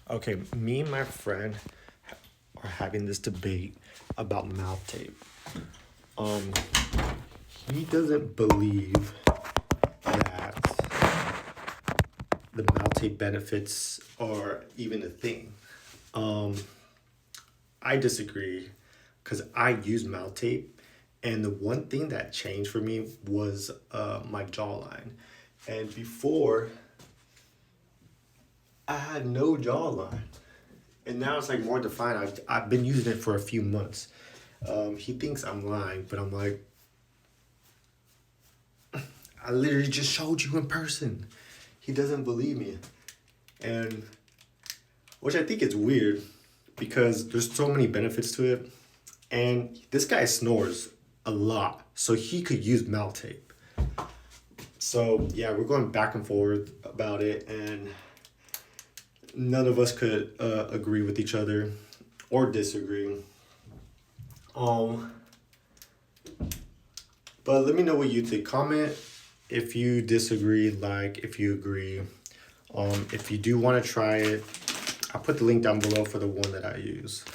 Okay, me and my friend are having this debate about mouth tape. Um, he doesn't believe that the mouth tape benefits are even a thing. Um, I disagree because I use mouth tape, and the one thing that changed for me was my jawline. And before, I had no jawline. And now it's like more defined. I've been using it for a few months. He thinks I'm lying, but I'm like, I literally just showed you in person. He doesn't believe me. And which I think is weird because there's so many benefits to it. And this guy snores a lot, so he could use mouth tape. So yeah, we're going back and forth about it, and none of us could agree with each other or disagree. Um, but let me know what you think. Comment if you disagree, like if you agree. If you do want to try it, I'll put the link down below for the one that I use.